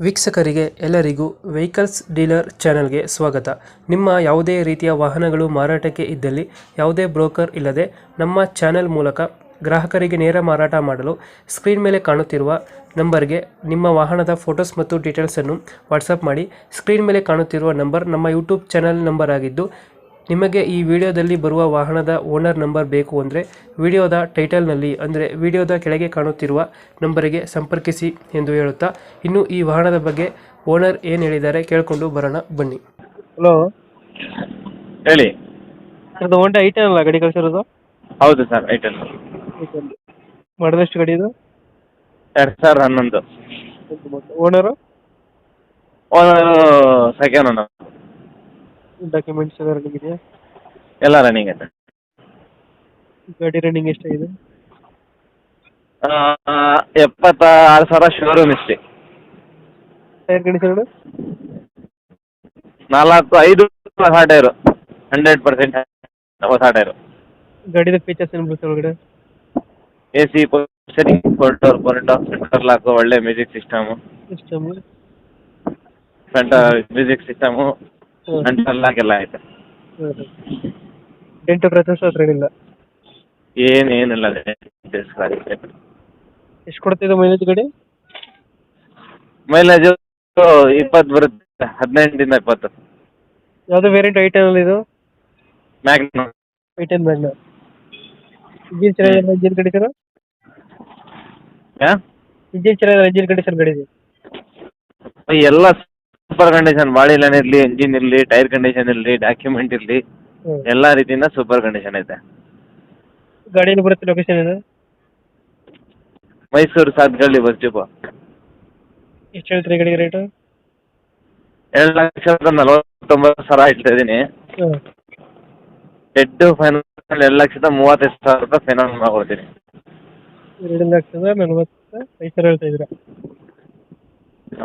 ವೀಕ್ಷಕರಿಗೆ ಎಲ್ಲರಿಗೂ vehicles dealer ಚಾನೆಲ್ಗೆ ಸ್ವಾಗತ. ನಿಮ್ಮ ಯಾವುದೇ ರೀತಿಯ ವಾಹನಗಳು ಮಾರಾಟಕ್ಕೆ ಇದ್ದಲ್ಲಿ ಯಾವುದೇ ಬ್ರೋಕರ್ ಇಲ್ಲದೆ ನಮ್ಮ ಚಾನೆಲ್ ಮೂಲಕ ಗ್ರಾಹಕರಿಗೆ ನೇರ ಮಾರಾಟ ಮಾಡಲು ಸ್ಕ್ರೀನ್ ಮೇಲೆ ಕಾಣುತ್ತಿರುವ ನಂಬರ್ಗೆ ನಿಮ್ಮ ವಾಹನದ ಫೋಟೋಸ್ ಮತ್ತು ಡೀಟೇಲ್ಸನ್ನು ವಾಟ್ಸಪ್ ಮಾಡಿ. ಸ್ಕ್ರೀನ್ ಮೇಲೆ ಕಾಣುತ್ತಿರುವ ನಂಬರ್ ನಮ್ಮ ಯೂಟ್ಯೂಬ್ ಚಾನೆಲ್ ನಂಬರ್ ಆಗಿದ್ದು, ನಿಮಗೆ ಈ ವಿಡಿಯೋದಲ್ಲಿ ಬರುವ ವಾಹನದ ಓನರ್ ನಂಬರ್ ಬೇಕು ಅಂದರೆ ವಿಡಿಯೋದ ಟೈಟಲ್ನಲ್ಲಿ ಅಂದರೆ ವಿಡಿಯೋದ ಕೆಳಗೆ ಕಾಣುತ್ತಿರುವ ನಂಬರಿಗೆ ಸಂಪರ್ಕಿಸಿ ಎಂದು ಹೇಳುತ್ತಾ, ಇನ್ನು ಈ ವಾಹನದ ಬಗ್ಗೆ ಓನರ್ ಏನು ಹೇಳಿದ್ದಾರೆ ಕೇಳಿಕೊಂಡು ಬರೋಣ ಬನ್ನಿ. ಹಲೋ, ಹೇಳಿ. ಅದು ಹೋಂಡಾ ಐಟನ್ ಅಲ್ಲ ಗಾಡಿ ಕಳಿಸಿರೋದು? ಹೌದು ಸರ್, ಐಟನ್. ಮಾಡಿದಷ್ಟು ಗಾಡಿ ಇದು 2011. Owner second owner. ಡಾಕ್ಯುಮೆಂಟ್ಸ್ ಎಲ್ಲ ರನ್ನಿಂಗ್ ಇದೆಯಾ? ಎಲ್ಲ ರನ್ನಿಂಗ್ ಐತೆ. ಗಾಡಿ ರನ್ನಿಂಗ್ ಎಷ್ಟಾಗಿದೆ? 76,000 ಶೋರೂಮ್ ಹಿಸ್ಟ್ರಿ. ಟೈರ್ ಕಂಡೀಷನ್ 4-5 ಹೊಸ ಟೈರು, 100% ಹೊಸ ಟೈರು. ಗಾಡಿದ ಫೀಚರ್ಸ್ ಏನು ಬರುತ್ತೆ ಒಳಗಡೆ? AC ಸೆಟ್ಟಿಂಗ್, ಸೆಂಟರ್ ಲಾಕ್, ಒಳ್ಳೆ music system, system, music system, centre lock ಎಲ್ಲ ಐತೆ. ಡೆಂಟು ಕ್ರಚಸ್ ಹತ್ರ ಏನಿಲ್ಲ? ಏನಿಲ್ಲ. ಎಷ್ಟು ಕೊಡ್ತಿದೆ ಮೈಲೇಜ್ ಗಾಡಿ? ಮೈಲೇಜ್ 20 ಬರುತ್ತೆ, 18 ಇಂದ 20. ಯಾವುದು ವೇರಿಯಂಟ್ ಐಟನ್ ಅಲ್ಲಿ ಇದು? ಮ್ಯಾಗ್ನಮ್. I ten magnum. ಇಂಜಿನ್ ಚೆನ್ನಾಗಿದೆ? ಇಂಜಿನ್ ಕಂಡೀಷನ್ ಇಂಜಿನ್ ಚೆನ್ನಾಗಿದೆ? ಇಂಜಿನ್ ಕಂಡೀಷನ್ ಗಾಡಿ ಎಲ್ಲ ಸೂಪರ್ ಕಂಡೀಷನ್. ಬಾಡಿ ಲೈನ್ ಇರಲಿ, ಎಂಜಿನ್ ಇರಲಿ, ಟೈರ್ ಕಂಡೀಷನ್ ಇರಲಿ, ಡಾಕ್ಯುಮೆಂಟ್ ಇರಲಿ, ಎಲ್ಲ ರೀತಿಯಿಂದ ಸೂಪರ್ ಕಂಡೀಷನ್ ಐತೆ. ಗಾಡಿಯಲ್ಲಿ ಬರುತ್ತೆ ಲೊಕೇಶನ್ ಏನು? Mysuru Sathagalli bus depot. ಎಷ್ಟು ಹೇಳ್ತೀರಿ ಗಾಡಿಗೆ ರೇಟು? 2,49,000 ಹೇಳ್ತಾ ಇದ್ದೀನಿ. ಡೆಡ್ ಫೈನಲ್ 2,35,000 ರೂಪಾಯಿ ಫೈನಲ್ ಮಾಡ್ಕೊಡ್ತೀನಿ. 2,45,000 ಹೇಳ್ತಾ ಇದ್ದೀರಾ?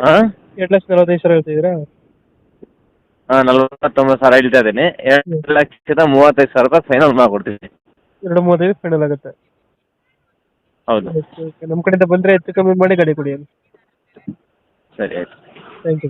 ಹಾಂ, 2,45,000 ಹೇಳ್ತಾ ಇದ್ದೀರಾ? ಹಾಂ, 49,000 ಹೇಳ್ತಾ ಇದ್ದೀನಿ. 2,35,000 ರೂಪಾಯಿ ಫೈನಲ್ ಮಾಡ್ಕೊಡ್ತೀನಿ. 2,35 ಫೈನಲ್ ಆಗುತ್ತೆ. ಹೌದು. ನಮ್ಮ ಕಡೆಯಿಂದ ಬಂದರೆ ಹೆಚ್ಚು ಕಮ್ಮಿ ಮಾಡಿ ಗಾಡಿ ಕೊಡಿ. ಸರಿ, ಆಯ್ತು. Thank you.